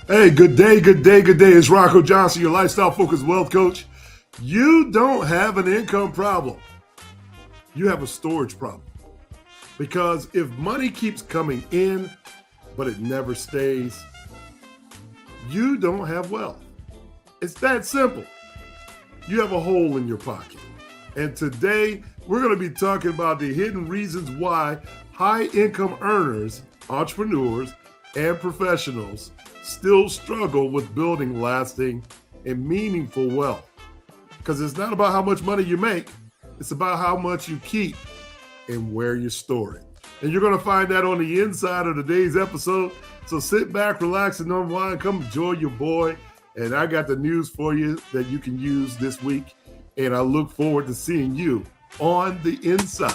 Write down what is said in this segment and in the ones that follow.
Hey, good day, good day, good day. It's Ronco Johnson, your lifestyle-focused wealth coach. You don't have an income problem. You have a storage problem. Because if money keeps coming in, but it never stays, you don't have wealth. It's that simple. You have a hole in your pocket. And today, we're going to be talking about the hidden reasons why high-income earners, entrepreneurs, and professionals still struggle with building lasting and meaningful wealth. Because it's not about how much money you make, it's about how much you keep and where you store it. And you're going to find that on the inside of today's episode. So sit back, relax, and unwind. Come enjoy your boy. And I got the news for you that you can use this week. And I look forward to seeing you on the inside.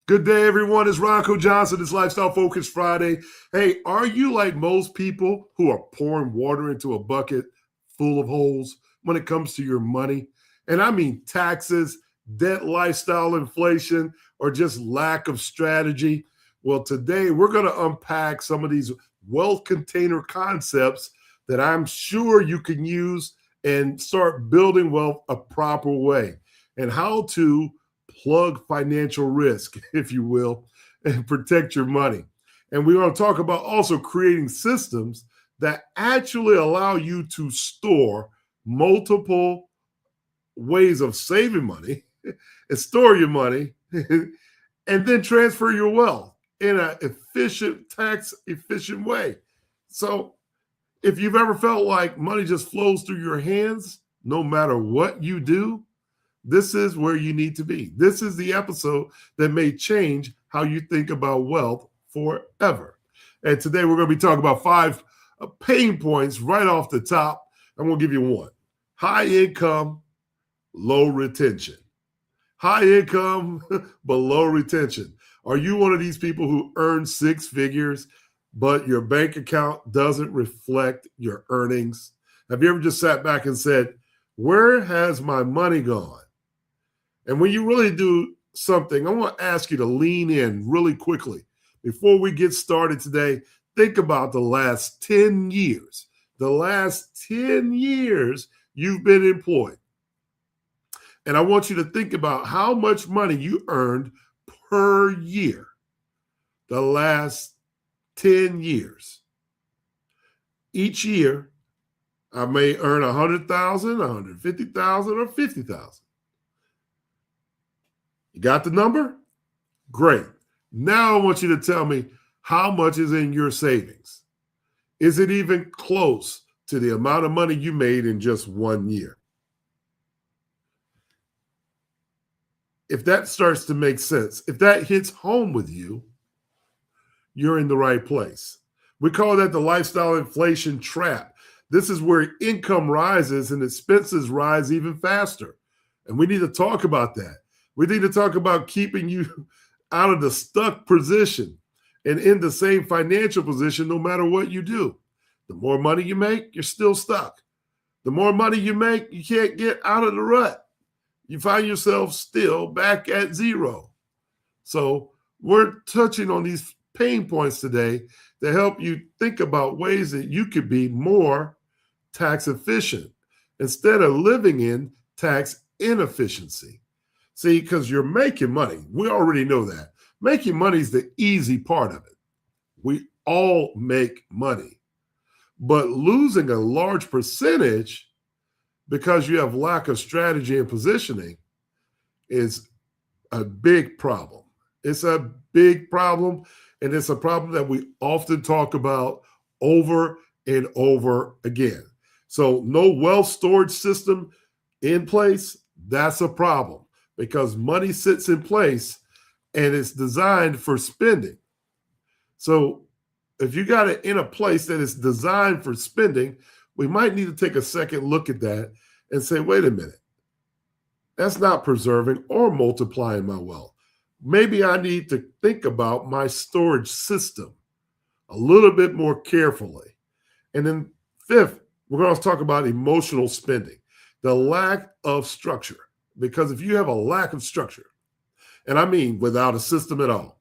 Good day, everyone. It's Ronco Johnson. It's Lifestyle Focus Friday. Hey, are you like most people who are pouring water into a bucket full of holes when it comes to your money? And I mean taxes, debt, lifestyle, inflation, or just lack of strategy. Well, today we're going to unpack some of these wealth container concepts that I'm sure you can use and start building wealth a proper way, and how to plug financial risk, if you will, and protect your money. And we're going to talk about also creating systems that actually allow you to store multiple ways of saving money and store your money and then transfer your wealth in an efficient, tax-efficient way. So if you've ever felt like money just flows through your hands, no matter what you do, this is where you need to be. This is the episode that may change how you think about wealth forever. And today we're going to be talking about 5 pain points right off the top. I'm going to give you one. High income, low retention. High income, but low retention. Are you one of these people who earn 6 figures, but your bank account doesn't reflect your earnings? Have you ever just sat back and said, where has my money gone? And when you really do something, I want to ask you to lean in really quickly. Before we get started today, think about the last 10 years. The last 10 years you've been employed. And I want you to think about how much money you earned per year. The last 10 years. Each year, I may earn $100,000, $150,000, or $50,000. You got the number? Great. Now I want you to tell me how much is in your savings. Is it even close to the amount of money you made in just 1 year? If that starts to make sense, if that hits home with you, you're in the right place. We call that the lifestyle inflation trap. This is where income rises and expenses rise even faster. And we need to talk about that. We need to talk about keeping you out of the stuck position and in the same financial position no matter what you do. The more money you make, you're still stuck. The more money you make, you can't get out of the rut. You find yourself still back at zero. So we're touching on these pain points today to help you think about ways that you could be more tax efficient instead of living in tax inefficiency. See, because you're making money. We already know that. Making money is the easy part of it. We all make money. But losing a large percentage because you have lack of strategy and positioning is a big problem. It's a big problem, and it's a problem that we often talk about over and over again. So no wealth storage system in place, that's a problem. Because money sits in place and it's designed for spending. So if you got it in a place that is designed for spending, we might need to take a second look at that and say, wait a minute, that's not preserving or multiplying my wealth. Maybe I need to think about my storage system a little bit more carefully. And then fifth, we're going to talk about emotional spending, the lack of structure. Because if you have a lack of structure, and I mean without a system at all,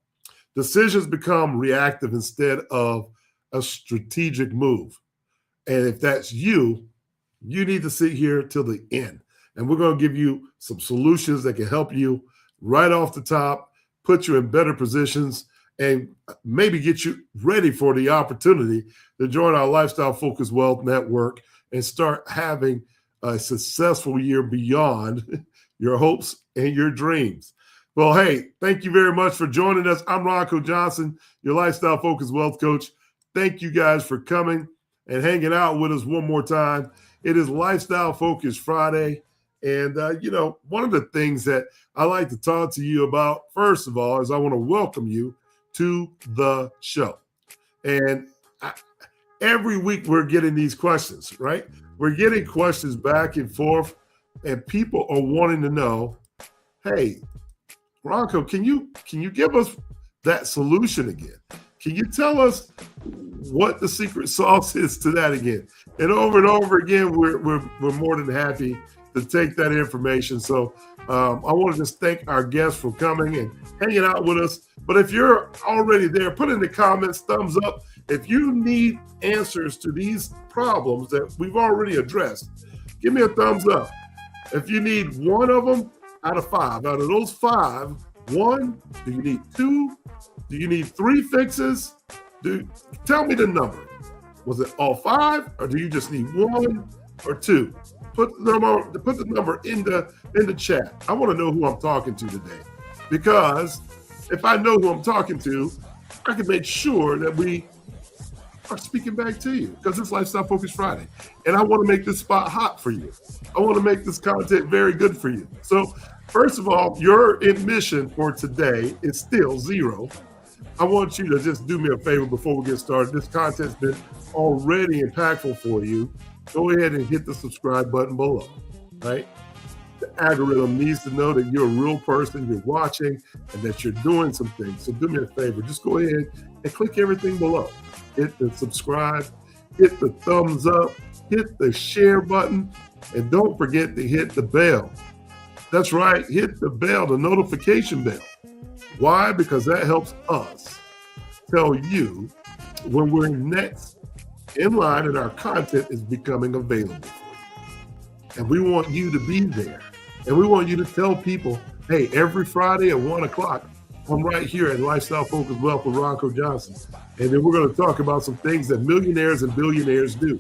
decisions become reactive instead of a strategic move. And if that's you, you need to sit here till the end. And we're going to give you some solutions that can help you right off the top, put you in better positions, and maybe get you ready for the opportunity to join our Lifestyle Focused Wealth Network and start having a successful year beyond your hopes and your dreams. Well, hey, thank you very much for joining us. I'm Ronco Johnson, your Lifestyle Focused Wealth Coach. Thank you guys for coming and hanging out with us one more time. It is Lifestyle Focused Friday. And, one of the things that I like to talk to you about, first of all, is I want to welcome you to the show. And every week we're getting these questions, right? We're getting questions back and forth, and people are wanting to know, hey, Ronco, can you give us that solution again? Can you tell us what the secret sauce is to that again? And over again, we're more than happy to take that information. So I want to just thank our guests for coming and hanging out with us. But if you're already there, put in the comments, thumbs up. If you need answers to these problems that we've already addressed, give me a thumbs up. If you need one of them out of 5, out of those 5, 1, do you need 2? Do you need 3 fixes? Tell me the number. Was it all 5, or do you just need 1 or 2? Put the number in the chat. I want to know who I'm talking to today, because if I know who I'm talking to, I can make sure that we are speaking back to you, because it's Lifestyle Focused Friday, and I want to make this spot hot for you. I want to make this content very good for you. So, first of all, your admission for today is still 0. I want you to just do me a favor before we get started. This content's been already impactful for you. Go ahead and hit the subscribe button below, right? The algorithm needs to know that you're a real person, you're watching, and that you're doing some things. So do me a favor, just go ahead and click everything below. Hit the subscribe, hit the thumbs up, hit the share button, and don't forget to hit the bell. That's right, hit the bell, the notification bell. Why? Because that helps us tell you when we're next in line and our content is becoming available for you. And we want you to be there. And we want you to tell people, hey, every Friday at 1 o'clock, I'm right here at Lifestyle Focused Wealth with Ronco Johnson. And then we're going to talk about some things that millionaires and billionaires do.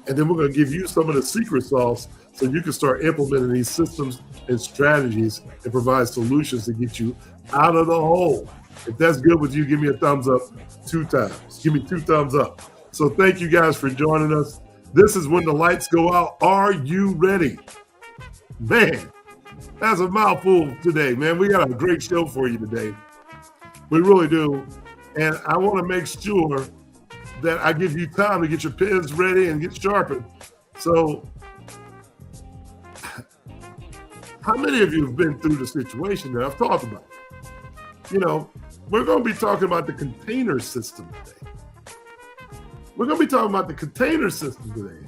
And then we're going to give you some of the secret sauce so you can start implementing these systems and strategies and provide solutions to get you out of the hole. If that's good with you, give me a thumbs up 2 times. Give me 2 thumbs up. So thank you guys for joining us. This is when the lights go out. Are you ready? Man, that's a mouthful today, man. We got a great show for you today. We really do. And I want to make sure that I give you time to get your pens ready and get sharpened. So how many of you have been through the situation that I've talked about? We're going to be talking about the container system today. We're going to be talking about the container system today.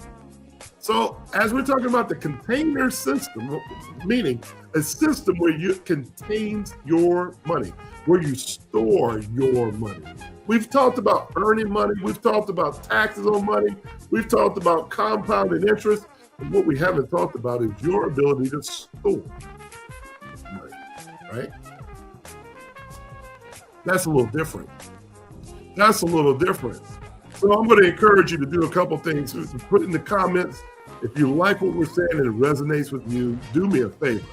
So as we're talking about the container system, meaning a system where you contains your money, where you store your money. We've talked about earning money. We've talked about taxes on money. We've talked about compounding interest. And what we haven't talked about is your ability to store money, right? That's a little different. So I'm going to encourage you to do a couple things. Put in the comments, if you like what we're saying and it resonates with you, do me a favor.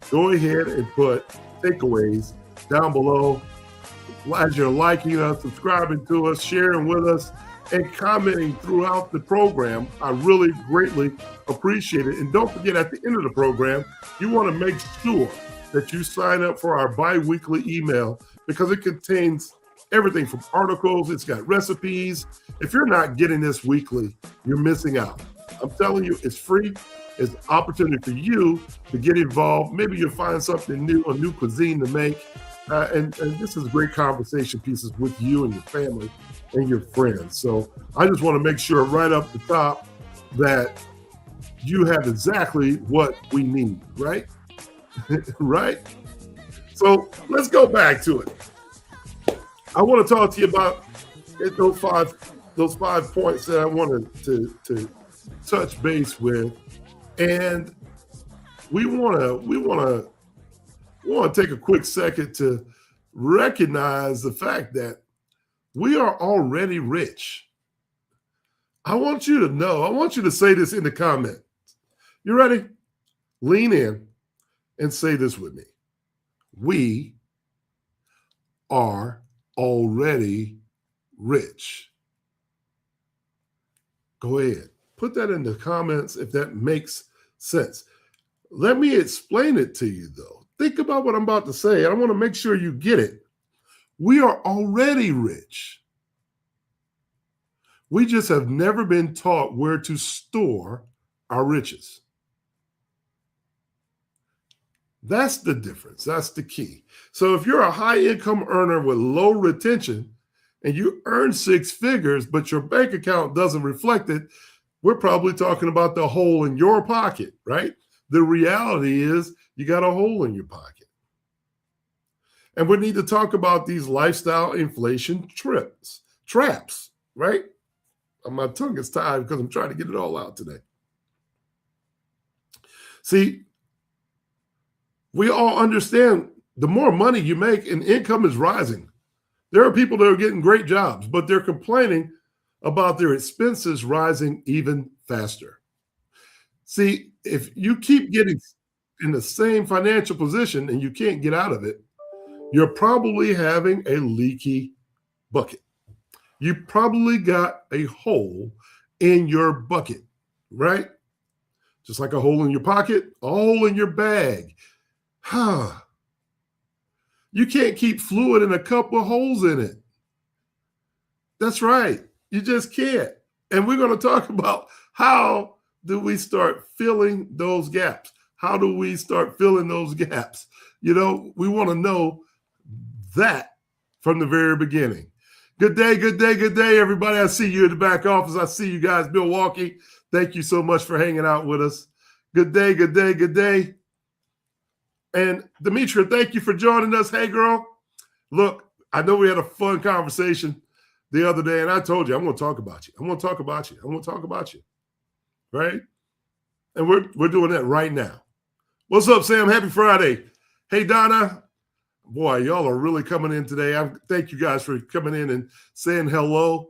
Go ahead and put takeaways down below. As you're liking us, subscribing to us, sharing with us, and commenting throughout the program, I really greatly appreciate it. And don't forget, at the end of the program, you want to make sure that you sign up for our bi-weekly email, because it contains everything from articles. It's got recipes. If you're not getting this weekly, you're missing out. I'm telling you, it's free. It's an opportunity for you to get involved. Maybe you'll find something new, a new cuisine to make. And this is great conversation pieces with you and your family and your friends. So I just want to make sure right up the top that you have exactly what we need, right? Right? So let's go back to it. I want to talk to you about those 5 points that I wanted to touch base with, and we want to take a quick second to recognize the fact that we are already rich. I want you to know, I want you to say this in the comment. You ready? Lean in and say this with me. We are already rich. Go ahead. Put that in the comments if that makes sense. Let me explain it to you, though. Think about what I'm about to say. I want to make sure you get it. We are already rich. We just have never been taught where to store our riches. That's the difference. That's the key. So if you're a high income earner with low retention and you earn 6 figures, but your bank account doesn't reflect it, we're probably talking about the hole in your pocket, right? The reality is you got a hole in your pocket. And we need to talk about these lifestyle inflation traps, right? My tongue is tied because I'm trying to get it all out today. See, we all understand the more money you make and income is rising. There are people that are getting great jobs, but they're complaining about their expenses rising even faster. See, if you keep getting in the same financial position and you can't get out of it, you're probably having a leaky bucket. You probably got a hole in your bucket, right? Just like a hole in your pocket, a hole in your bag. You can't keep fluid in a cup with holes in it. That's right. You just can't. And we're going to talk about how do we start filling those gaps? How do we start filling those gaps? You know, we want to know that from the very beginning. Good day, good day, good day, everybody. I see you in the back office. I see you guys, Milwaukee. Thank you so much for hanging out with us. Good day, good day, good day. And Demetra, thank you for joining us. Hey, girl. Look, I know we had a fun conversation the other day, and I told you, I'm going to talk about you. I'm going to talk about you. I'm going to talk about you. Right? And we're doing that right now. What's up, Sam? Happy Friday. Hey, Donna. Boy, y'all are really coming in today. I thank you guys for coming in and saying hello.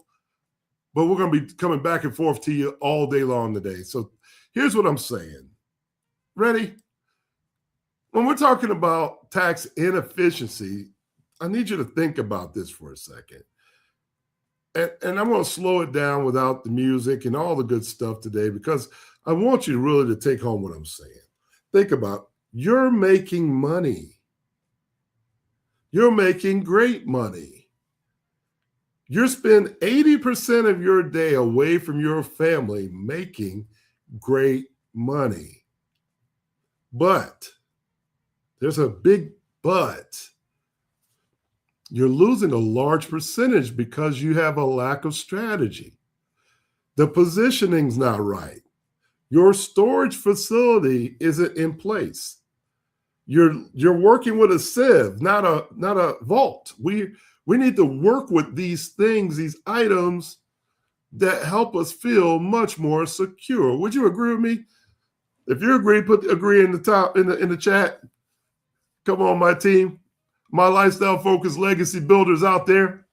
But we're going to be coming back and forth to you all day long today. So here's what I'm saying. Ready? When we're talking about tax inefficiency, I need you to think about this for a second. And I'm going to slow it down without the music and all the good stuff today because I want you really to take home what I'm saying. Think about you're making money. You're making great money. You spend 80% of your day away from your family making great money. But there's a big but. You're losing a large percentage because you have a lack of strategy. The positioning's not right. Your storage facility isn't in place. You're working with a sieve, not a vault. We need to work with these things, these items that help us feel much more secure. Would you agree with me? If you agree, put agree in the top in the chat. Come on, my team, my lifestyle focused legacy builders out there.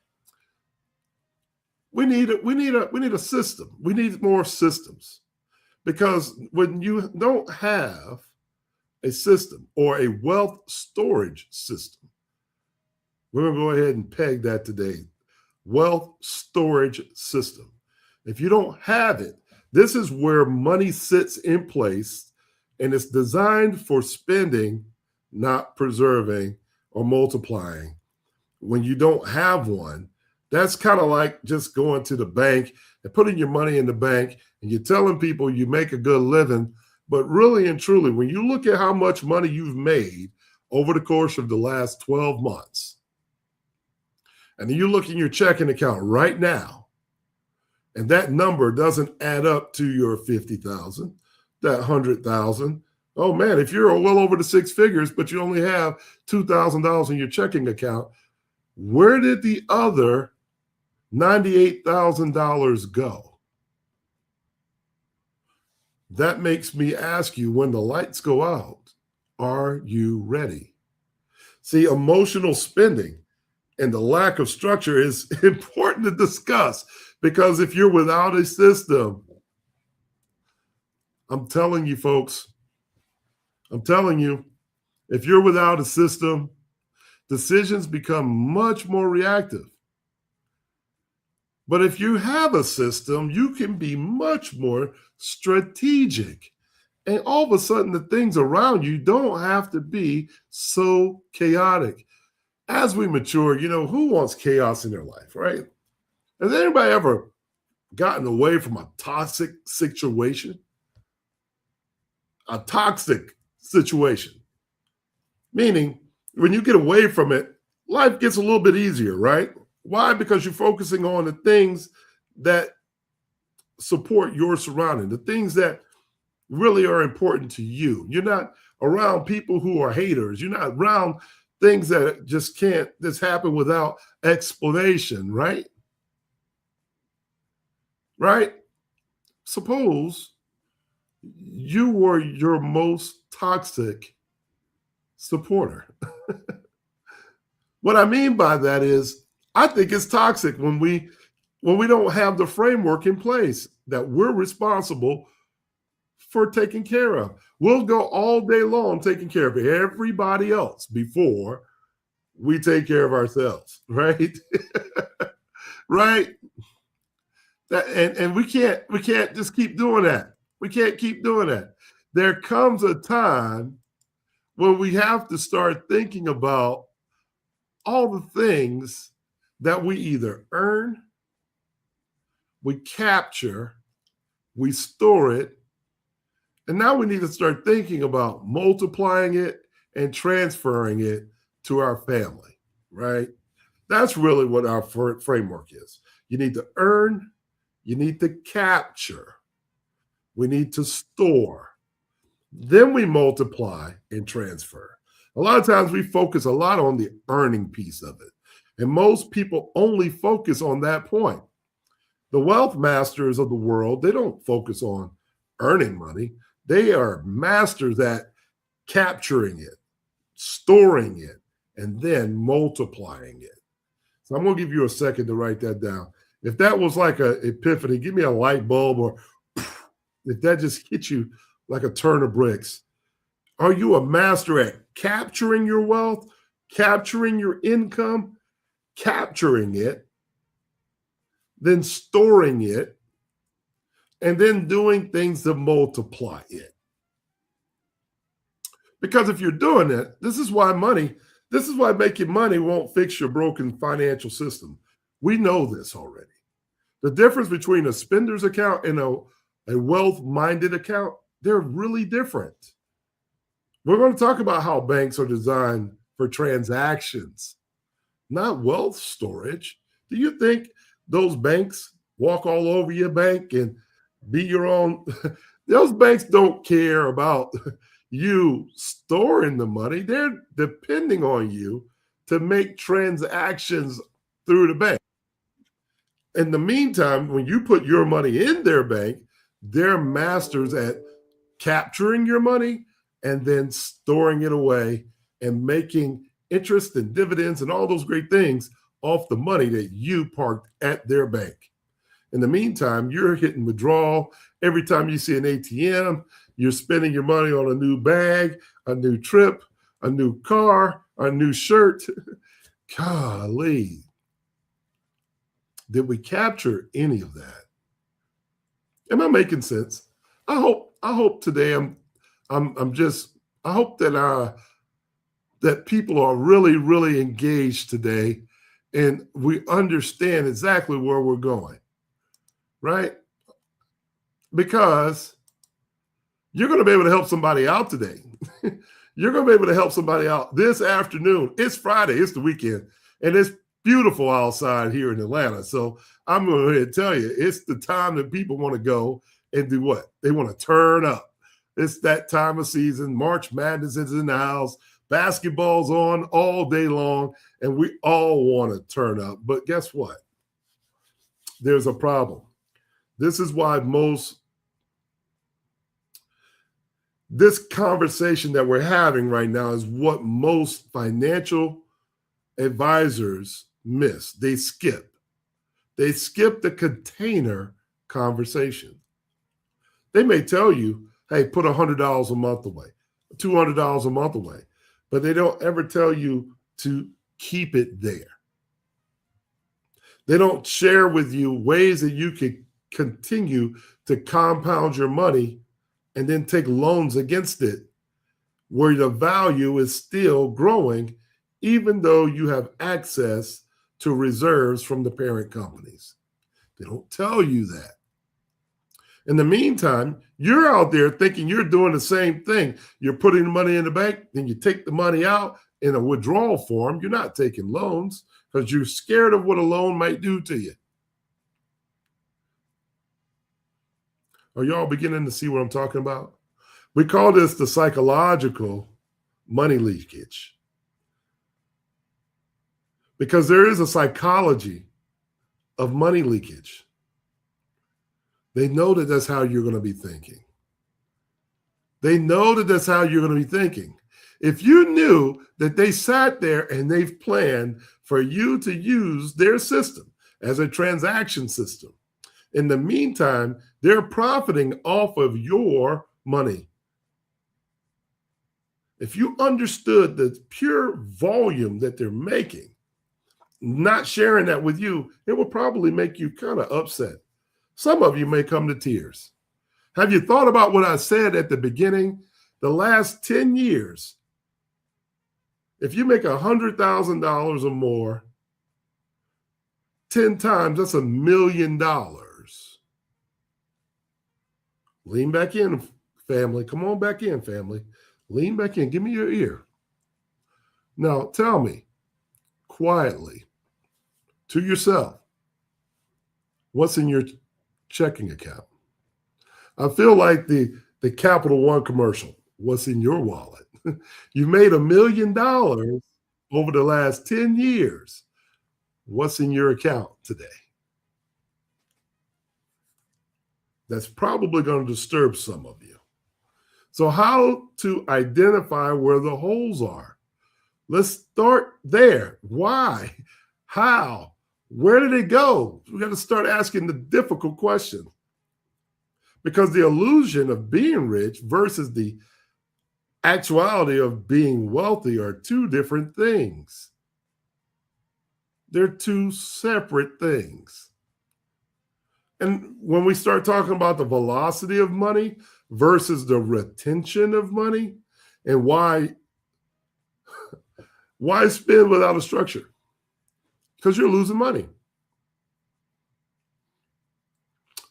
We need a system. We need more systems because when you don't have a system or a wealth storage system, we're going to go ahead and peg that today. Wealth storage system. If you don't have it, this is where money sits in place and it's designed for spending, not preserving or multiplying. When you don't have one, that's kind of like just going to the bank and putting your money in the bank and you're telling people you make a good living, But really and truly, when you look at how much money you've made over the course of the last 12 months, and then you look in your checking account right now, and that number doesn't add up to your 50,000, that 100,000. Oh man, if you're well over the six figures, but you only have $2,000 in your checking account, where did the other $98,000 go? That makes me ask you, when the lights go out, are you ready? See, emotional spending and the lack of structure is important to discuss, because if you're without a system, I'm telling you, folks, I'm telling you, if you're without a system, decisions become much more reactive. But if you have a system, you can be much more strategic. And all of a sudden, the things around you don't have to be so chaotic. As we mature, who wants chaos in their life, right? Has anybody ever gotten away from a toxic situation? A toxic situation. Meaning, when you get away from it, life gets a little bit easier, right? Why? Because you're focusing on the things that support your surrounding, the things that really are important to you. You're not around people who are haters. You're not around things that just can't just happen without explanation, right? Right? Suppose you were your most toxic supporter. What I mean by that is, I think it's toxic when we don't have the framework in place that we're responsible for taking care of. We'll go all day long taking care of everybody else before we take care of ourselves, right? Right? And we can't just keep doing that. We can't keep doing that. There comes a time when we have to start thinking about all the things that we either earn, we capture, we store it, and now we need to start thinking about multiplying it and transferring it to our family, right? That's really what our framework is. You need to earn, you need to capture, we need to store, then we multiply and transfer. A lot of times we focus a lot on the earning piece of it. And most people only focus on that point. The wealth masters of the world, they don't focus on earning money. They are masters at capturing it, storing it, and then multiplying it. So I'm going to give you a second to write that down. If that was like an epiphany, give me a light bulb, or if that just hit you like a turn of bricks. Are you a master at capturing your wealth, capturing your income, capturing it, then storing it, and then doing things to multiply it? Because if you're doing it, this is why making money won't fix your broken financial system. We know this already. The difference between a spender's account and a wealth-minded account, they're really different. We're going to talk about how banks are designed for transactions, not wealth storage. Do you think those banks walk all over your bank and be your own? Those banks don't care about you storing the money. They're depending on you to make transactions through the bank. In the meantime, when you put your money in their bank, they're masters at capturing your money and then storing it away and making interest and dividends and all those great things off the money that you parked at their bank. In the meantime, you're hitting withdrawal. Every time you see an ATM, you're spending your money on a new bag, a new trip, a new car, a new shirt. Golly. Did we capture any of that? Am I making sense? I hope today I hope that people are really, really engaged today, and we understand exactly where we're going, right? Because You're going to be able to help somebody out today. You're going to be able to help somebody out this afternoon. It's Friday. It's the weekend. And it's beautiful outside here in Atlanta. So I'm going to tell you, it's the time that people want to go and do what? They want to turn up. It's that time of season. March Madness is in the house. Basketball's on all day long. And we all want to turn up. But guess what? There's a problem. This is why this conversation that we're having right now is what most financial advisors miss. They skip the container conversation. They may tell you, hey, put $100 a month away, $200 a month away, but they don't ever tell you to keep it there. They don't share with you ways that you can continue to compound your money and then take loans against it where the value is still growing, even though you have access to reserves from the parent companies. They don't tell you that. In the meantime, you're out there thinking you're doing the same thing. You're putting the money in the bank, then you take the money out in a withdrawal form. You're not taking loans because you're scared of what a loan might do to you. Are y'all beginning to see what I'm talking about? We call this the psychological money leakage. Because there is a psychology of money leakage. They know that that's how you're going to be thinking. They know that that's how you're going to be thinking. If you knew that they sat there and they've planned for you to use their system as a transaction system, in the meantime, they're profiting off of your money. If you understood the pure volume that they're making, not sharing that with you, it will probably make you kind of upset. Some of you may come to tears. Have you thought about what I said at the beginning? The last 10 years, if you make $100,000 or more, 10 times, that's $1 million. Lean back in, family. Come on back in, family. Lean back in. Give me your ear. Now, tell me quietly to yourself, what's in your checking account? I feel like the Capital One commercial. What's in your wallet? You've made $1 million over the last 10 years. What's in your account today? That's probably going to disturb some of you. So how to identify where the holes are? Let's start there. Why? How? Where did it go? We got to start asking the difficult question. Because the illusion of being rich versus the actuality of being wealthy are two different things. They're two separate things. And when we start talking about the velocity of money versus the retention of money, and why spend without a structure? Because you're losing money.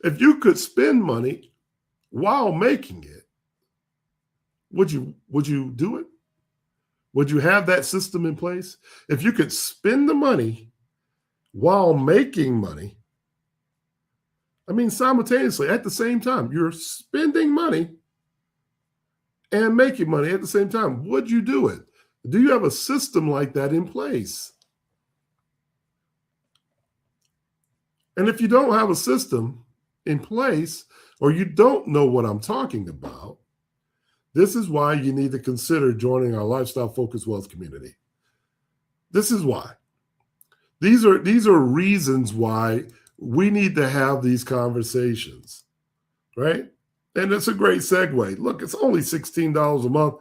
If you could spend money while making it, would you do it? Would you have that system in place? If you could spend the money while making money, I mean, simultaneously, at the same time, you're spending money and making money at the same time. Would you do it? Do you have a system like that in place? And if you don't have a system in place, or you don't know what I'm talking about, this is why you need to consider joining our Lifestyle Focused Wealth community. This is why. These are reasons why we need to have these conversations, right? And it's a great segue. Look, it's only $16 a month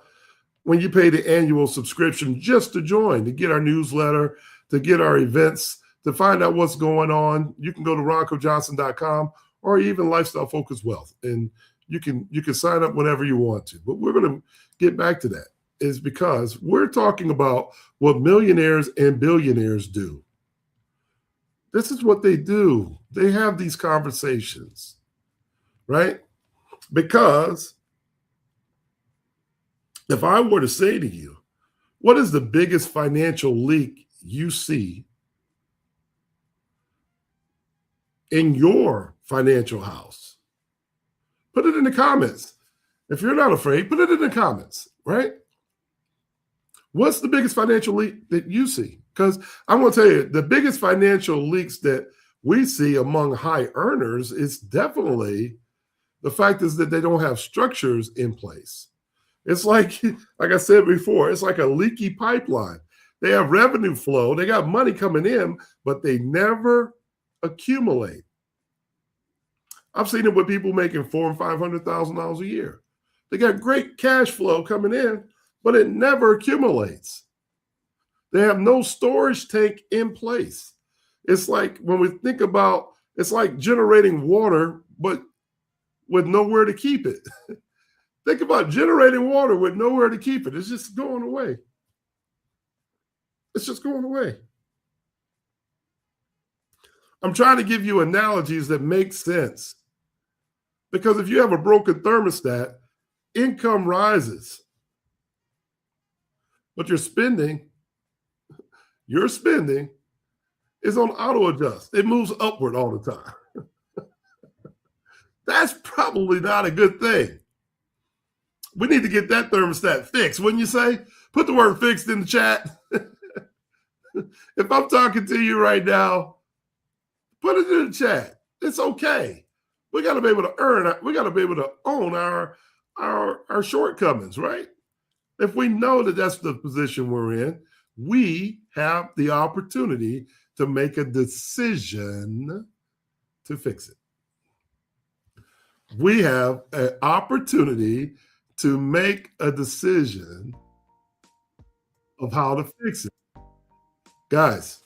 when you pay the annual subscription just to join, to get our newsletter, to get our events, to find out what's going on. You can go to roncojohnson.com or even Lifestyle Focused Wealth, and you can sign up whenever you want to. But we're going to get back to that, is because we're talking about what millionaires and billionaires do. This is what they do. They have these conversations, right? Because If I were to say to you, what is the biggest financial leak you see in your financial house? Put it in the comments. If you're not afraid, put it in the comments, right? What's the biggest financial leak that you see? Because I'm going to tell you, the biggest financial leaks that we see among high earners is definitely the fact is that they don't have structures in place. It's like I said before, it's like a leaky pipeline. They have revenue flow, they got money coming in, but they never accumulate. I've seen it with people making $400,000 and $500,000 a year. They got great cash flow coming in, but it never accumulates. They have no storage tank in place. It's like when we think about it's like generating water, but with nowhere to keep it. Think about generating water with nowhere to keep it. It's just going away. It's just going away. I'm trying to give you analogies that make sense. Because if you have a broken thermostat, income rises. But your spending is on auto adjust. It moves upward all the time. That's probably not a good thing. We need to get that thermostat fixed, wouldn't you say? Put the word fixed in the chat. If I'm talking to you right now, put it in the chat. It's okay. We got to be able to earn. We got to be able to own our shortcomings, right? If we know that that's the position we're in, we have the opportunity to make a decision to fix it. We have an opportunity to make a decision of how to fix it. Guys,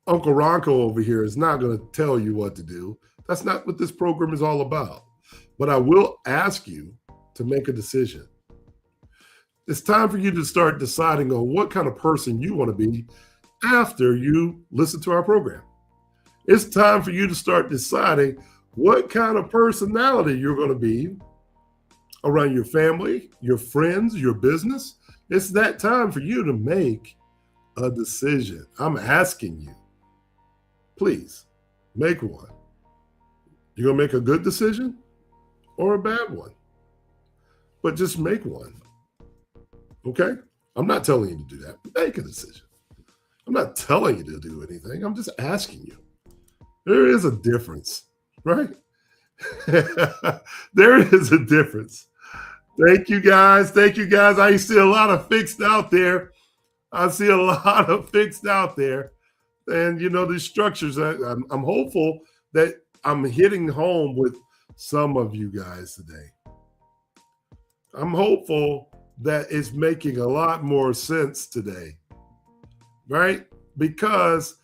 Uncle Ronco over here is not going to tell you what to do. That's not what this program is all about. But I will ask you to make a decision. It's time for you to start deciding on what kind of person you want to be after you listen to our program. It's time for you to start deciding what kind of personality you're going to be around your family, your friends, your business. It's that time for you to make a decision. I'm asking you, please make one. You're going to make a good decision or a bad one, but just make one. Okay? I'm not telling you to do that. Make a decision. I'm not telling you to do anything. I'm just asking you. There is a difference, right? There is a difference. Thank you, guys. Thank you, guys. I see a lot of fixed out there. I see a lot of fixed out there. And, you know, these structures, I'm hopeful that I'm hitting home with some of you guys today. I'm hopeful that it's making a lot more sense today, right? Because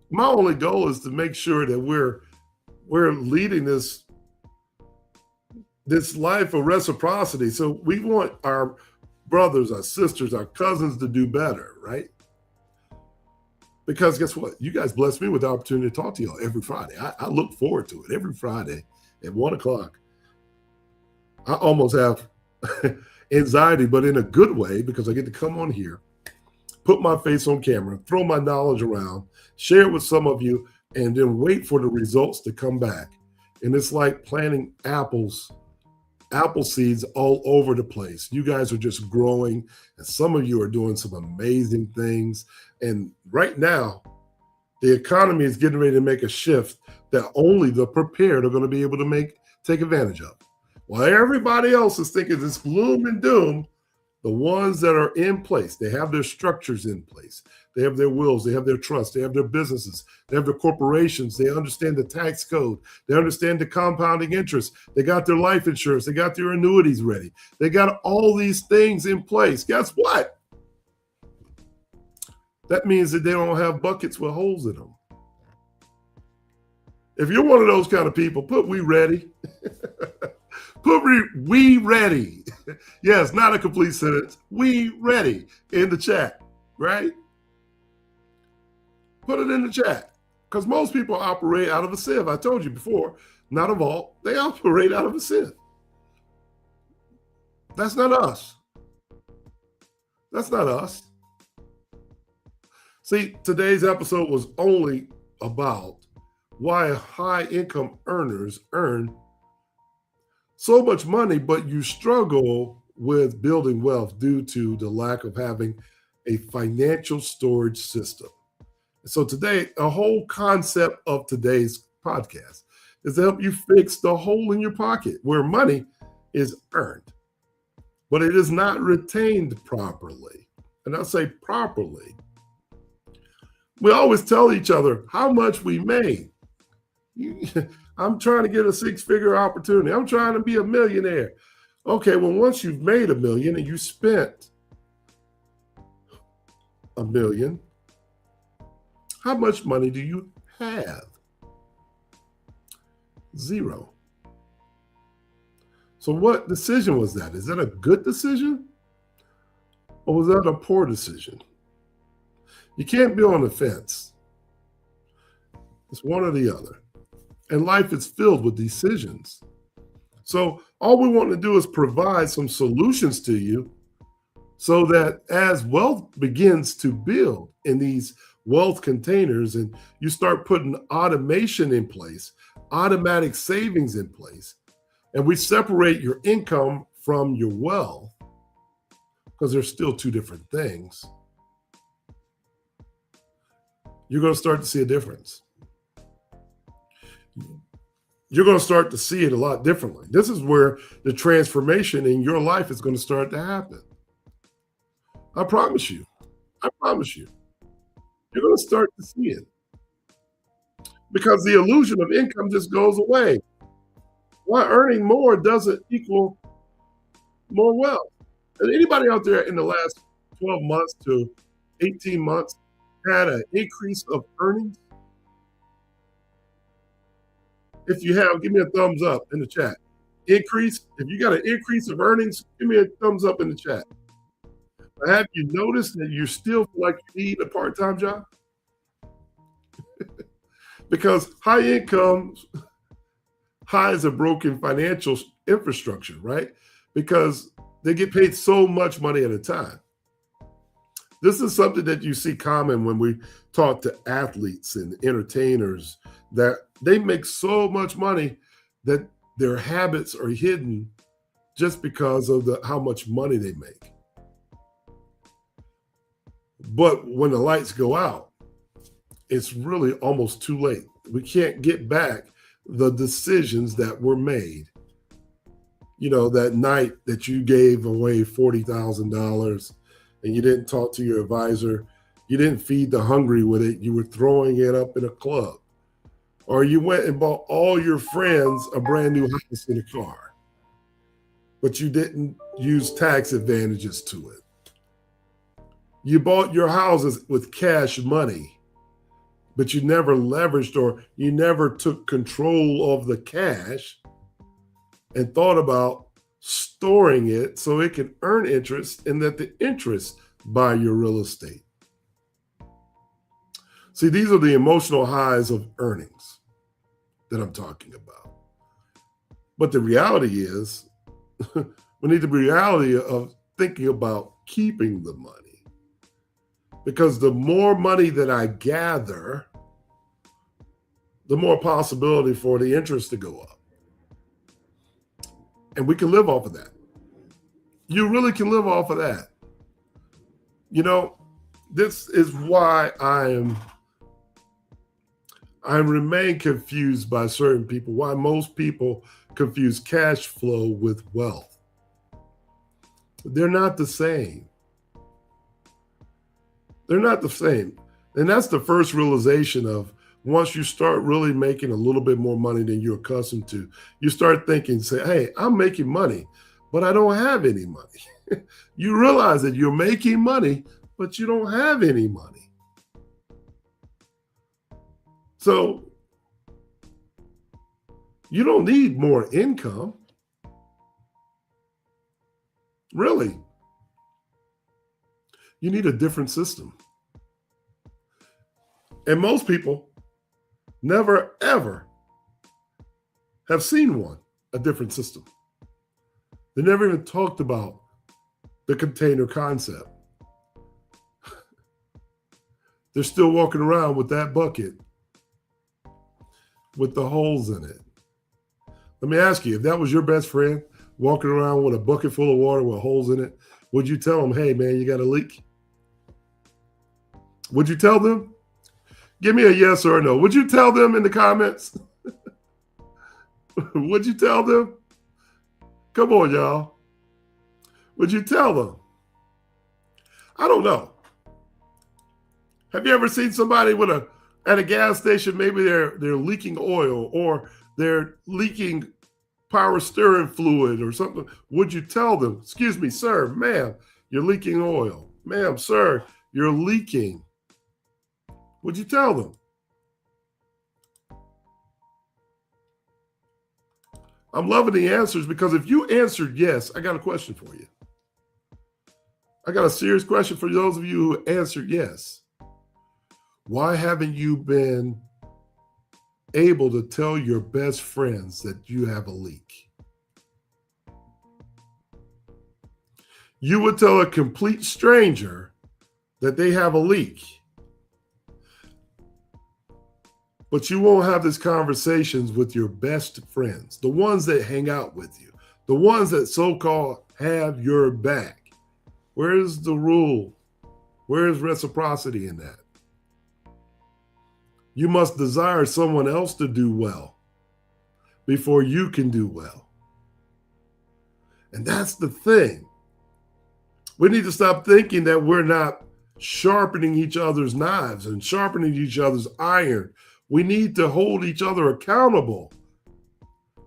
my only goal is to make sure that we're leading this life of reciprocity. So we want our brothers, our sisters, our cousins to do better, right? Because guess what? You guys bless me with the opportunity to talk to y'all every Friday. I look forward to it every Friday at 1:00. I almost have anxiety, but in a good way, because I get to come on here, put my face on camera, throw my knowledge around, share it with some of you, and then wait for the results to come back. And it's like planting apple seeds all over the place. You guys are just growing, and some of you are doing some amazing things. And right now, the economy is getting ready to make a shift that only the prepared are going to be able to take advantage of. While everybody else is thinking it's gloom and doom, the ones that are in place, they have their structures in place. They have their wills, they have their trusts, they have their businesses, they have their corporations, they understand the tax code, they understand the compounding interest, they got their life insurance, they got their annuities ready. They got all these things in place. Guess what? That means that they don't have buckets with holes in them. If you're one of those kind of people, put "we ready." Put "we ready." Yes, not a complete sentence. "We ready" in the chat, right? Put it in the chat. Because most people operate out of a sieve. I told you before, not a vault. They operate out of a sieve. That's not us. That's not us. See, today's episode was only about why high income earners earn so much money, but you struggle with building wealth due to the lack of having a financial storage system. So, today, a whole concept of today's podcast is to help you fix the hole in your pocket where money is earned, but it is not retained properly. And I say properly. We always tell each other how much we made. I'm trying to get a six-figure opportunity. I'm trying to be a millionaire. Okay, well, once you've made $1 million and you spent $1 million, how much money do you have? Zero. So what decision was that? Is that a good decision? Or was that a poor decision? You can't be on the fence. It's one or the other. And life is filled with decisions. So all we want to do is provide some solutions to you so that as wealth begins to build in these wealth containers and you start putting automation in place, automatic savings in place, and we separate your income from your wealth, because they're still two different things, you're going to start to see a difference. You're going to start to see it a lot differently. This is where the transformation in your life is going to start to happen. I promise you. I promise you. You're going to start to see it. Because the illusion of income just goes away. Why earning more doesn't equal more wealth? And anybody out there in the last 12 months to 18 months had an increase of earnings? If you have, give me a thumbs up in the chat. Increase, if you got an increase of earnings, give me a thumbs up in the chat. Have you noticed that you still feel like you need a part-time job? Because high income hides a broken financial infrastructure, right? Because they get paid so much money at a time. This is something that you see common when we talk to athletes and entertainers, that they make so much money that their habits are hidden just because of how much money they make. But when the lights go out, it's really almost too late. We can't get back the decisions that were made. You know, that night that you gave away $40,000 and you didn't talk to your advisor, you didn't feed the hungry with it, you were throwing it up in a club. Or you went and bought all your friends a brand new house in a car, but you didn't use tax advantages to it. You bought your houses with cash money, but you never leveraged or you never took control of the cash and thought about storing it so it can earn interest and that the interest buy your real estate. See, these are the emotional highs of earnings that I'm talking about. But the reality is, we need the reality of thinking about keeping the money. Because the more money that I gather, the more possibility for the interest to go up. And we can live off of that. You really can live off of that. You know, this is why I remain confused by certain people, why most people confuse cash flow with wealth. They're not the same. They're not the same. And that's the first realization of once you start really making a little bit more money than you're accustomed to, you start thinking, say, hey, I'm making money, but I don't have any money. You realize that you're making money, but you don't have any money. So you don't need more income. Really. You need a different system. And most people never, ever have seen a different system. They never even talked about the container concept. They're still walking around with that bucket with the holes in it. Let me ask you, if that was your best friend walking around with a bucket full of water with holes in it, would you tell them, hey, man, you got a leak? Would you tell them? Give me a yes or a no. Would you tell them in the comments? Would you tell them? Come on, y'all. Would you tell them? I don't know. Have you ever seen somebody at a gas station, maybe they're leaking oil or they're leaking power steering fluid or something? Would you tell them, excuse me, sir, ma'am, you're leaking oil. Ma'am, sir, you're leaking. Would you tell them? I'm loving the answers because if you answered yes, I got a question for you. I got a serious question for those of you who answered yes. Why haven't you been able to tell your best friends that you have a leak? You would tell a complete stranger that they have a leak, but you won't have these conversations with your best friends, the ones that hang out with you, the ones that so-called have your back. Where's the rule? Where's reciprocity in that? You must desire someone else to do well before you can do well. And that's the thing. We need to stop thinking that we're not sharpening each other's knives and sharpening each other's iron. We need to hold each other accountable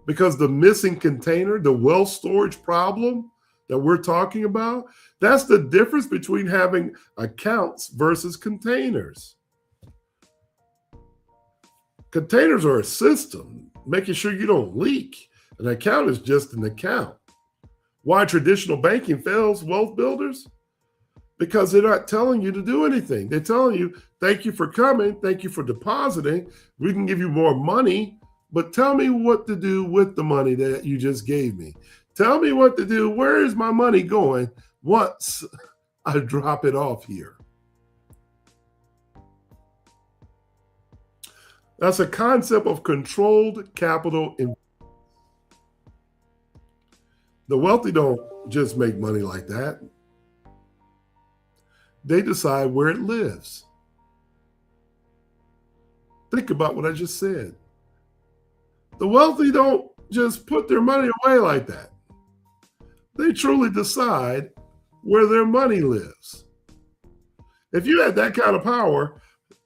because the missing container, the wealth storage problem that we're talking about, that's the difference between having accounts versus containers. Containers are a system, making sure you don't leak. An account is just an account. Why traditional banking fails wealth builders? Because they're not telling you to do anything. They're telling you, thank you for coming. Thank you for depositing. We can give you more money, but tell me what to do with the money that you just gave me. Tell me what to do. Where is my money going once I drop it off here? That's a concept of controlled capital. The wealthy don't just make money like that. They decide where it lives. Think about what I just said. The wealthy don't just put their money away like that. They truly decide where their money lives. If you had that kind of power,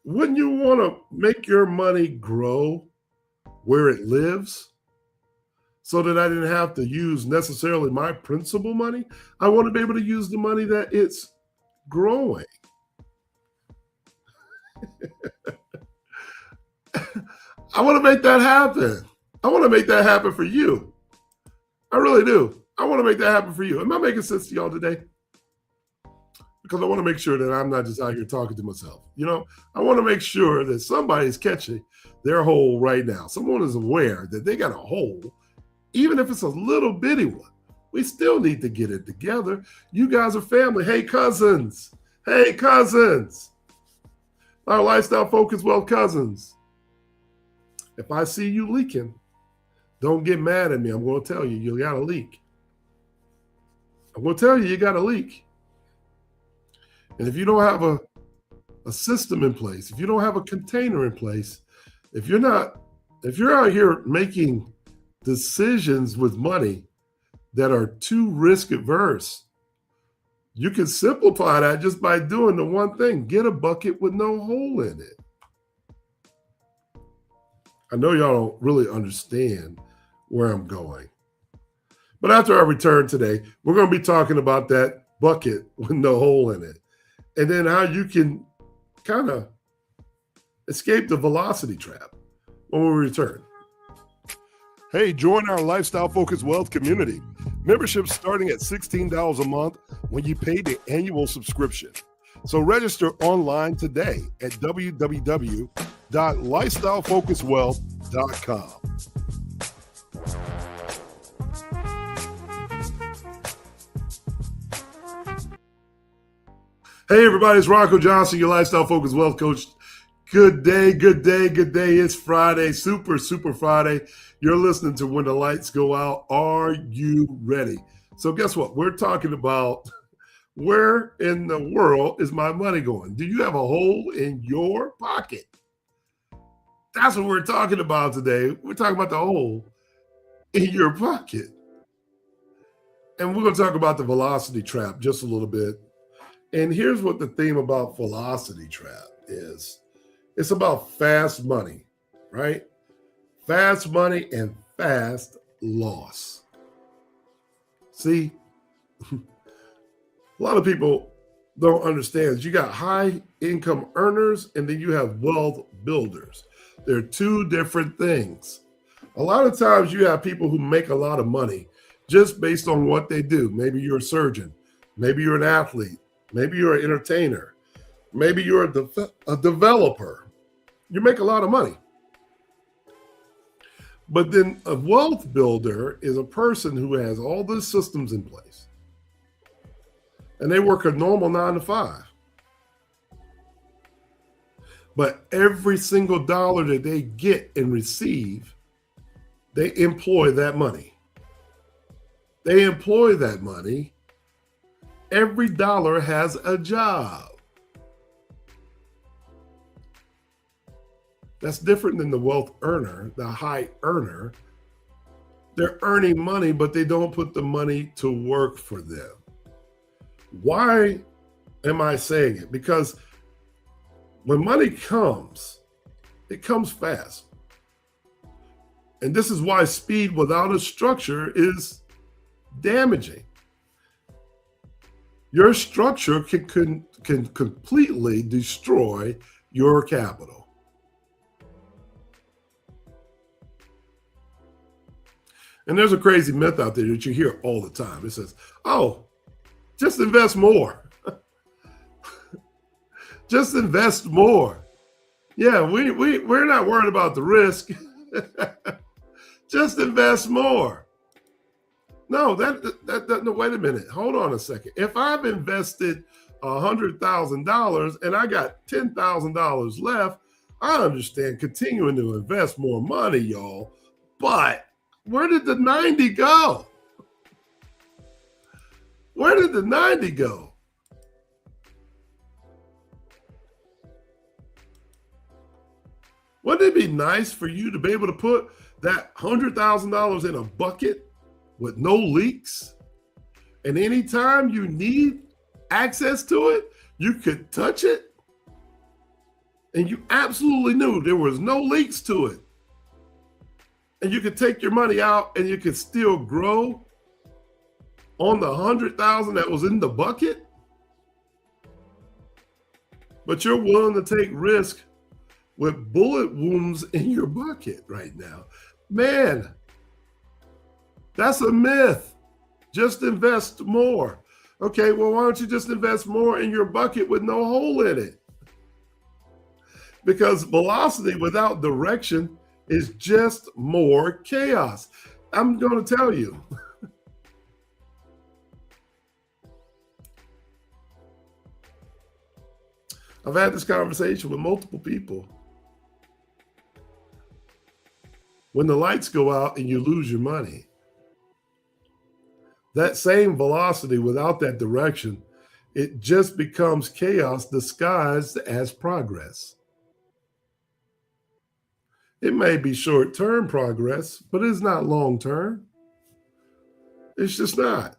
wouldn't you want to make your money grow where it lives so that I didn't have to use necessarily my principal money? I want to be able to use the money that it's growing. I want to make that happen. I want to make that happen for you. I really do. I want to make that happen for you. Am I making sense to y'all today? Because I want to make sure that I'm not just out here talking to myself. You know, I want to make sure that somebody's catching their hole right now. Someone is aware that they got a hole, even if it's a little bitty one. We still need to get it together. You guys are family. Hey, cousins. Hey, cousins. Our lifestyle focused wealth cousins. If I see you leaking, don't get mad at me. I'm going to tell you, you got a leak. I'm going to tell you, you got a leak. And if you don't have a system in place, if you don't have a container in place, if you're out here making decisions with money that are too risk adverse, you can simplify that just by doing the one thing: get a bucket with no hole in it. I know y'all don't really understand where I'm going. But after I return today, we're going to be talking about that bucket with no hole in it, and then how you can kind of escape the velocity trap when we return. Hey, join our Lifestyle Focused Wealth community. Membership starting at $16 a month when you pay the annual subscription. So register online today at www.lifestylefocusedwealth.com. Hey, everybody, it's Ronco Johnson, your lifestyle focused wealth coach. Good day, good day, good day. It's Friday, super Friday. You're listening to When the Lights Go Out. Are you ready? So guess what? We're talking about where in the world is my money going? Do you have a hole in your pocket? That's what we're talking about today. We're talking about the hole in your pocket. And we're going to talk about the velocity trap just a little bit. And here's what the theme about velocity trap is. It's about fast money, right? Fast money and fast loss. See, a lot of people don't understand. You got high income earners and then you have wealth builders. They're two different things. A lot of times you have people who make a lot of money just based on what they do. Maybe you're a surgeon. Maybe you're an athlete. Maybe you're an entertainer. Maybe you're a developer. You make a lot of money. But then a wealth builder is a person who has all the systems in place. And they work a normal 9 to 5. But every single dollar that they get and receive, they employ that money. They employ that money. Every dollar has a job. That's different than the wealth earner, the high earner. They're earning money, but they don't put the money to work for them. Why am I saying it? Because when money comes, it comes fast. And this is why speed without a structure is damaging. Your structure can completely destroy your capital. And there's a crazy myth out there that you hear all the time. It says, oh, just invest more. Just invest more. Yeah, we're not worried about the risk. Just invest more. No, no, wait a minute. Hold on a second. If I've invested $100,000 and I got $10,000 left, I understand continuing to invest more money, y'all. But where did the 90 go? Where did the 90 go? Wouldn't it be nice for you to be able to put that $100,000 in a bucket with no leaks? And anytime you need access to it, you could touch it. And you absolutely knew there was no leaks to it. And you could take your money out and you could still grow on the 100,000 that was in the bucket. But you're willing to take risk with bullet wounds in your bucket right now. Man, that's a myth. Just invest more. Okay, well, why don't you just invest more in your bucket with no hole in it? Because velocity without direction is just more chaos. I'm going to tell you. I've had this conversation with multiple people. When the lights go out and you lose your money, that same velocity without that direction, it just becomes chaos disguised as progress. It may be short-term progress, but it's not long-term. It's just not.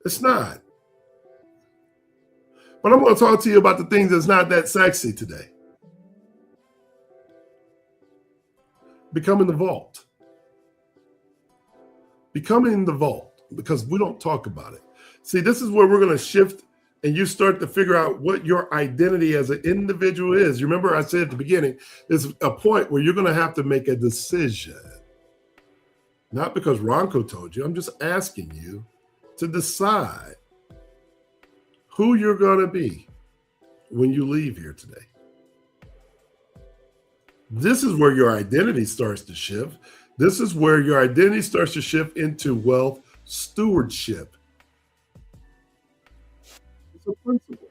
It's not. But I'm going to talk to you about the things that's not that sexy today. Becoming the vault. Becoming the vault, because we don't talk about it. See, this is where we're going to shift and you start to figure out what your identity as an individual is. You remember I said at the beginning, there's a point where you're going to have to make a decision. Not because Ronco told you, I'm just asking you to decide who you're going to be when you leave here today. This is where your identity starts to shift. This is where your identity starts to shift into wealth stewardship. a principle.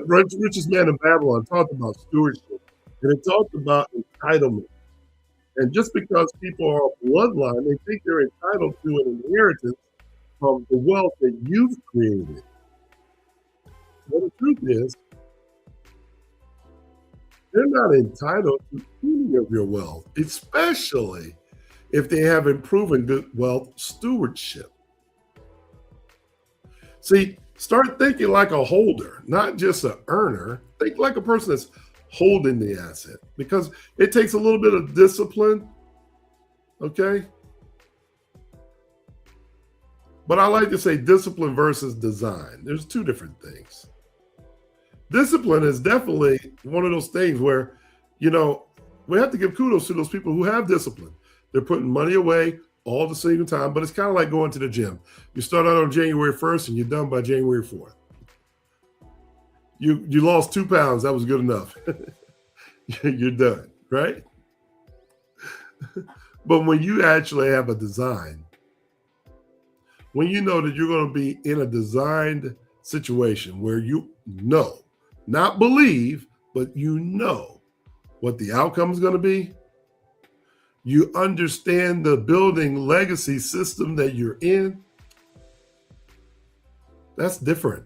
Richest man in Babylon talked about stewardship, and it talked about entitlement. And just because people are a bloodline, they think they're entitled to an inheritance of the wealth that you've created. Well, the truth is, they're not entitled to any of your wealth, especially if they haven't proven good wealth stewardship. See, start thinking like a holder, not just an earner. Think like a person that's holding the asset because it takes a little bit of discipline. Okay. But I like to say discipline versus design. There's two different things. Discipline is definitely one of those things where, you know, we have to give kudos to those people who have discipline. They're putting money away all the same time, but it's kind of like going to the gym. You start out on January 1st and you're done by January 4th. You lost 2 pounds. That was good enough. You're done, right? But when you actually have a design, when you know that you're going to be in a designed situation where you know, not believe, but you know what the outcome is going to be, you understand the building legacy system that you're in, that's different.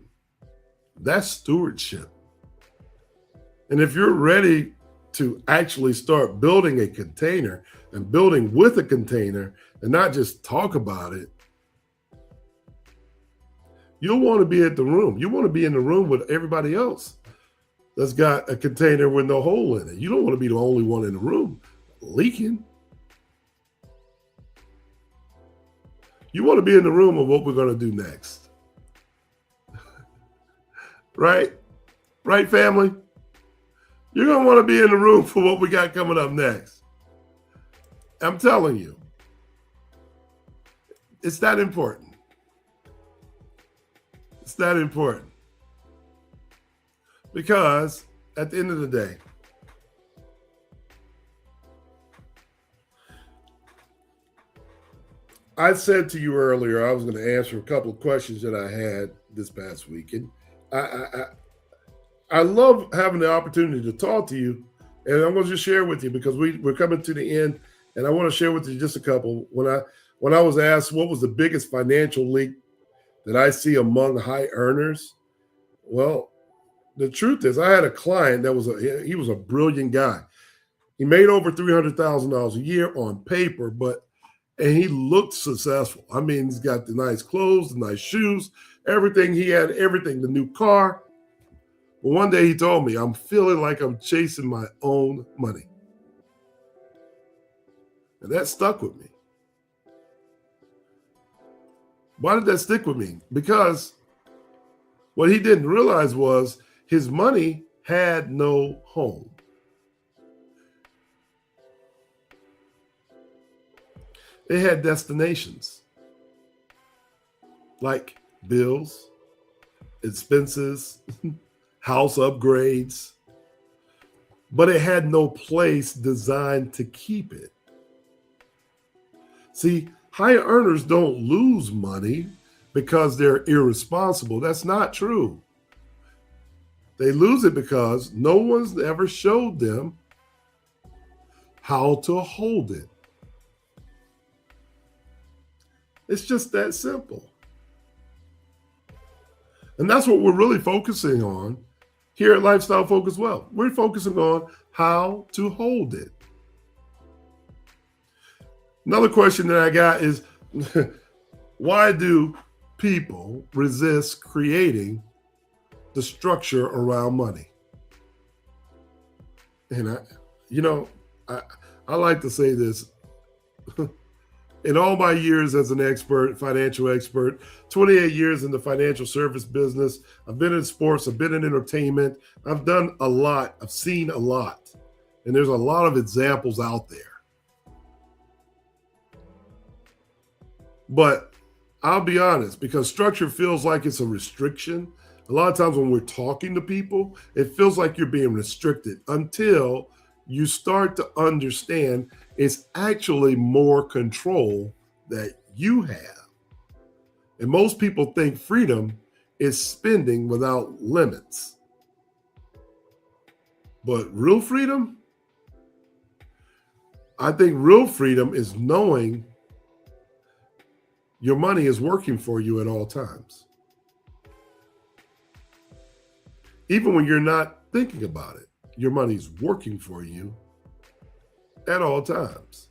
That's stewardship. And if you're ready to actually start building a container and building with a container and not just talk about it, you'll want to be at the room. You want to be in the room with everybody else that's got a container with no hole in it. You don't want to be the only one in the room leaking. You want to be in the room of what we're going to do next. Right? Right, family? You're going to want to be in the room for what we got coming up next. I'm telling you. It's that important. It's that important. Because at the end of the day, I said to you earlier, I was going to answer a couple of questions that I had this past week. And I love having the opportunity to talk to you. And I'm going to just share with you because we're coming to the end. And I want to share with you just a couple. When I was asked what was the biggest financial leak that I see among high earners, well, the truth is I had a client that he was a brilliant guy. He made over $300,000 a year on paper, and he looked successful. I mean, he's got the nice clothes, the nice shoes, everything. He had everything, the new car. But one day he told me, I'm feeling like I'm chasing my own money. And that stuck with me. Why did that stick with me? Because what he didn't realize was his money had no home. It had destinations like bills, expenses, house upgrades, but it had no place designed to keep it. See, high earners don't lose money because they're irresponsible. That's not true. They lose it because no one's ever showed them how to hold it. It's just that simple. And that's what we're really focusing on here at Lifestyle Focus Wealth. We're focusing on how to hold it. Another question that I got is, why do people resist creating the structure around money? And I like to say this. In all my years as an expert, financial expert, 28 years in the financial service business, I've been in sports, I've been in entertainment, I've done a lot, I've seen a lot. And there's a lot of examples out there. But I'll be honest, because structure feels like it's a restriction. A lot of times when we're talking to people, it feels like you're being restricted until you start to understand it's actually more control that you have. And most people think freedom is spending without limits. But real freedom, I think real freedom is knowing your money is working for you at all times. Even when you're not thinking about it, your money's working for you at all times.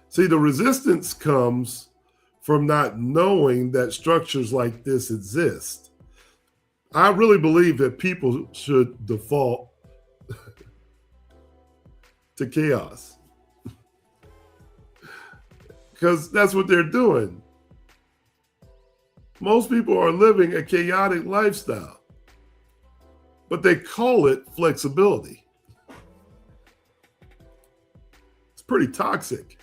See, the resistance comes from not knowing that structures like this exist. I really believe that people should default to chaos because that's what they're doing. Most people are living a chaotic lifestyle, but they call it flexibility. It's pretty toxic.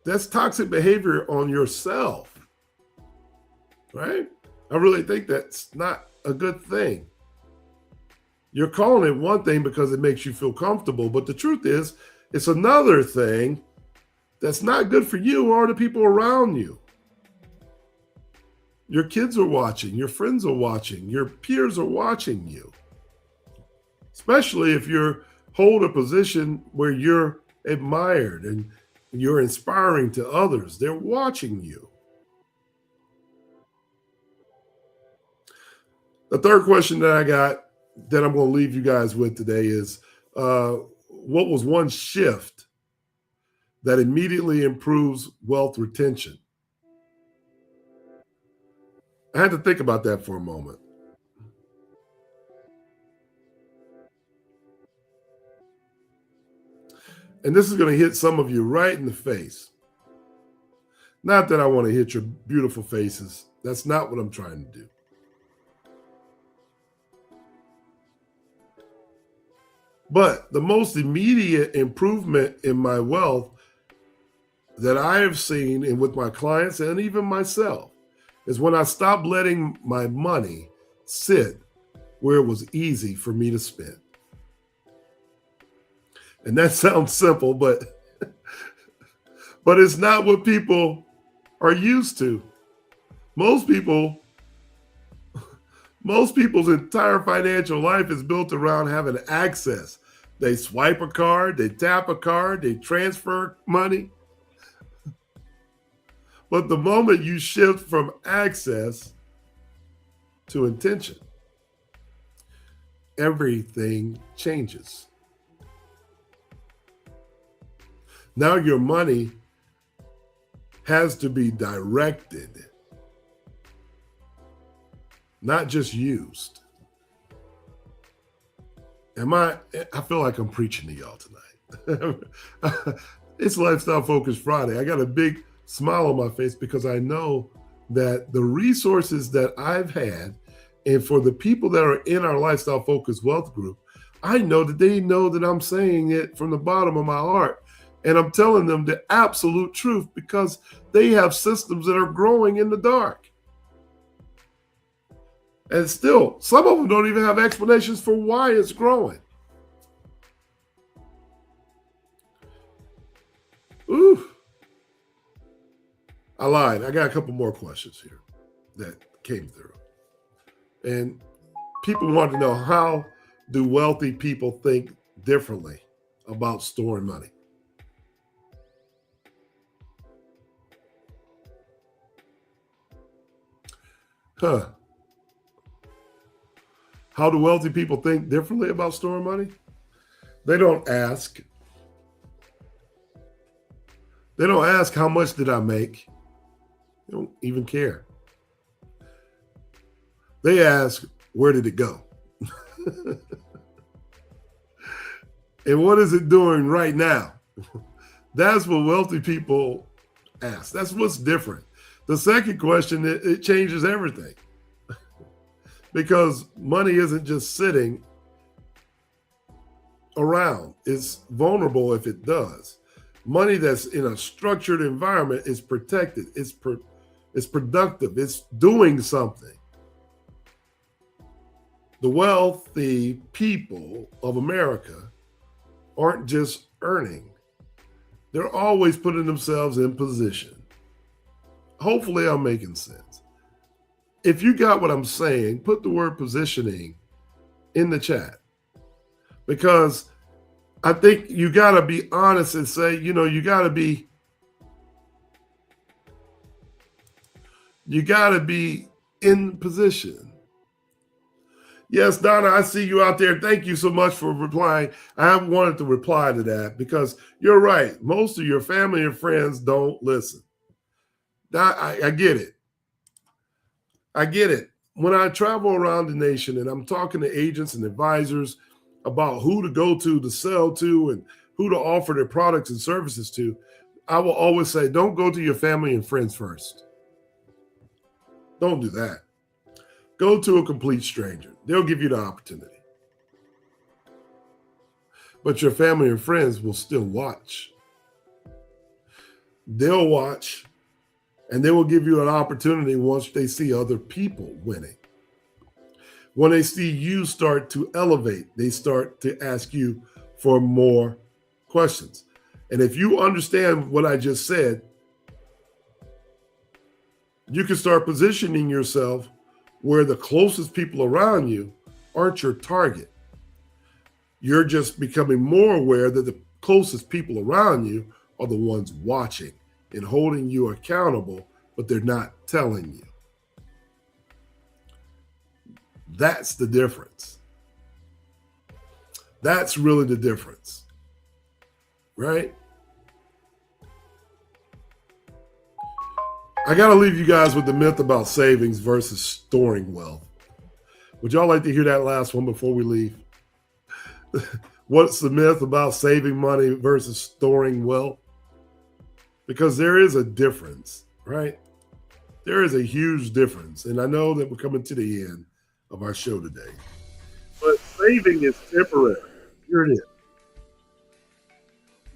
That's toxic behavior on yourself, right? I really think that's not a good thing. You're calling it one thing because it makes you feel comfortable, but the truth is, it's another thing that's not good for you or the people around you. Your kids are watching, your friends are watching, your peers are watching you. Especially if you hold a position where you're admired and you're inspiring to others. They're watching you. The third question that I got that I'm going to leave you guys with today is what was one shift that immediately improves wealth retention? I had to think about that for a moment. And this is going to hit some of you right in the face. Not that I want to hit your beautiful faces. That's not what I'm trying to do. But the most immediate improvement in my wealth that I have seen and with my clients and even myself is when I stopped letting my money sit where it was easy for me to spend. And that sounds simple, but it's not what people are used to. Most people's entire financial life is built around having access. They swipe a card, they tap a card, they transfer money. But the moment you shift from access to intention, everything changes. Now your money has to be directed, not just used. I feel like I'm preaching to y'all tonight. It's Lifestyle Focus Friday. I got a big smile on my face because I know that the resources that I've had, and for the people that are in our Lifestyle Focus Wealth Group, I know that they know that I'm saying it from the bottom of my heart. And I'm telling them the absolute truth because they have systems that are growing in the dark. And still, some of them don't even have explanations for why it's growing. Ooh. I lied. I got a couple more questions here that came through. And people want to know, how do wealthy people think differently about storing money? How do wealthy people think differently about storing money? They don't ask. They don't ask, how much did I make? They don't even care. They ask, where did it go? And what is it doing right now? That's what wealthy people ask. That's what's different. The second question, it changes everything. Because money isn't just sitting around. It's vulnerable if it does. Money that's in a structured environment is protected. It's productive. It's doing something. The wealthy people of America aren't just earning. They're always putting themselves in position. Hopefully I'm making sense. If you got what I'm saying, put the word positioning in the chat, because I think you got to be honest and say, you got to be in position. Yes, Donna, I see you out there. Thank you so much for replying. I wanted to reply to that because you're right. Most of your family and friends don't listen. I get it. I get it. When I travel around the nation and I'm talking to agents and advisors about who to go to sell to and who to offer their products and services to, I will always say, don't go to your family and friends first. Don't do that. Go to a complete stranger. They'll give you the opportunity. But your family and friends will still watch. They'll watch, and they will give you an opportunity once they see other people winning. When they see you start to elevate, they start to ask you for more questions. And if you understand what I just said, you can start positioning yourself where the closest people around you aren't your target. You're just becoming more aware that the closest people around you are the ones watching and holding you accountable, but they're not telling you. That's the difference. That's really the difference, right? I got to leave you guys with the myth about savings versus storing wealth. Would y'all like to hear that last one before we leave? What's the myth about saving money versus storing wealth? Because there is a difference, right? There is a huge difference. And I know that we're coming to the end of our show today. But saving is temporary. Here it is.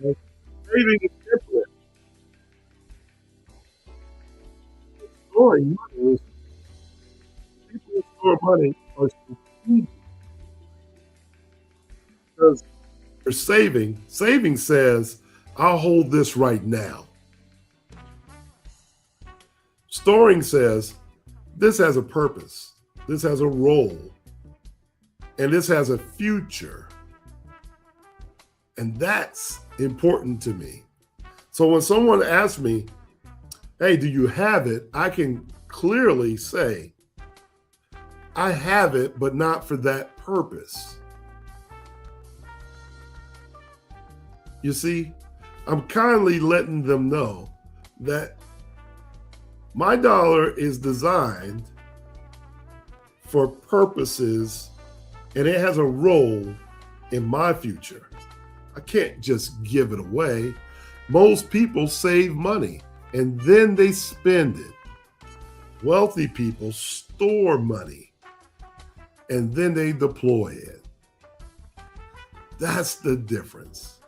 Saving is temporary. Storing money is, people who store money are strategic. Because they're saving. Saving says, I'll hold this right now. Storing says, this has a purpose. This has a role. And this has a future. And that's important to me. So when someone asks me, hey, do you have it? I can clearly say, I have it, but not for that purpose. You see, I'm kindly letting them know that my dollar is designed for purposes, and it has a role in my future. I can't just give it away. Most people save money and then they spend it. Wealthy people store money and then they deploy it. That's the difference.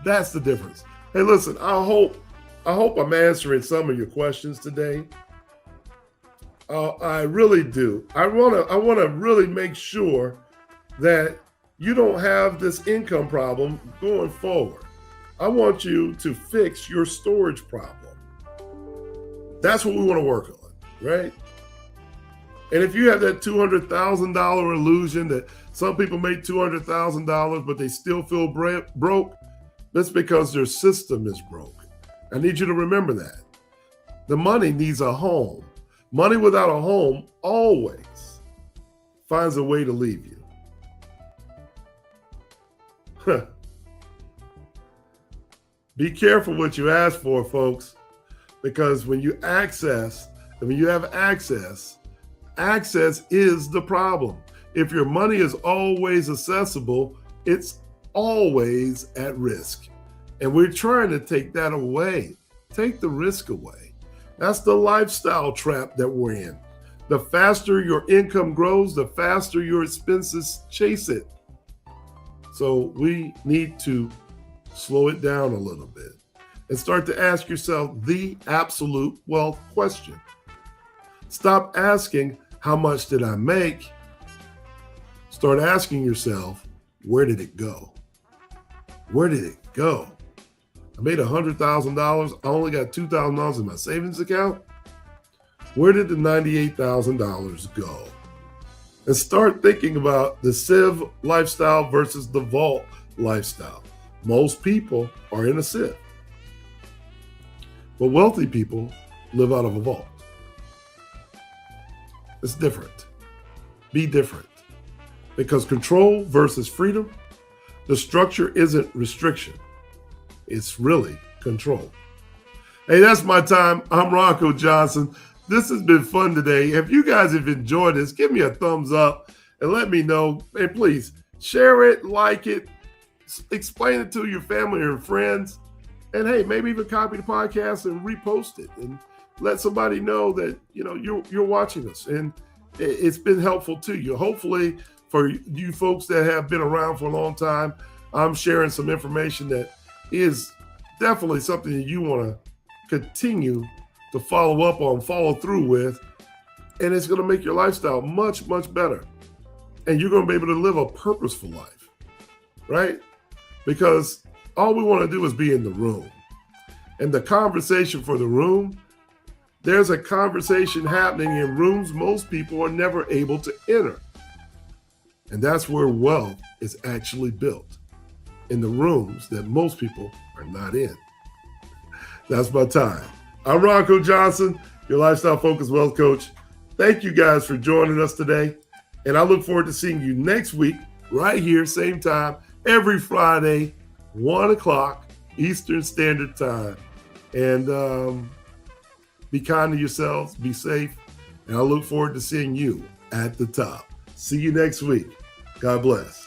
That's the difference. Hey, listen, I hope I'm answering some of your questions today. I really do. I want to really make sure that you don't have this income problem going forward. I want you to fix your storage problem. That's what we want to work on, right? And if you have that $200,000 illusion that some people make $200,000, but they still feel broke, that's because their system is broke. I need you to remember that. The money needs a home. Money without a home always finds a way to leave you. Be careful what you ask for, folks, because when you have access, access is the problem. If your money is always accessible, it's always at risk. And we're trying to take that away. Take the risk away. That's the lifestyle trap that we're in. The faster your income grows, the faster your expenses chase it. So we need to slow it down a little bit and start to ask yourself the absolute wealth question. Stop asking, how much did I make? Start asking yourself, where did it go? Where did it go? I made $100,000. I only got $2,000 in my savings account. Where did the $98,000 go? And start thinking about the Civ lifestyle versus the Vault lifestyle. Most people are in a Civ, but wealthy people live out of a vault. It's different. Be different. Because control versus freedom, the structure isn't restriction. It's really control. Hey, that's my time. I'm Ronco Johnson. This has been fun today. If you guys have enjoyed this, give me a thumbs up and let me know. And please share it, like it, explain it to your family and friends. And hey, maybe even copy the podcast and repost it and let somebody know that you're watching us and it's been helpful to you. Hopefully, for you folks that have been around for a long time, I'm sharing some information that is definitely something that you want to continue to follow up on, follow through with, and it's going to make your lifestyle much, much better. And you're going to be able to live a purposeful life, right? Because all we want to do is be in the room. And the conversation for the room, there's a conversation happening in rooms most people are never able to enter. And that's where wealth is actually built, in the rooms that most people are not in. That's my time. I'm Ronco Johnson, your lifestyle focused wealth coach. Thank you guys for joining us today. And I look forward to seeing you next week, right here, same time, every Friday, 1 o'clock Eastern Standard Time. And be kind to yourselves, be safe, and I look forward to seeing you at the top. See you next week. God bless.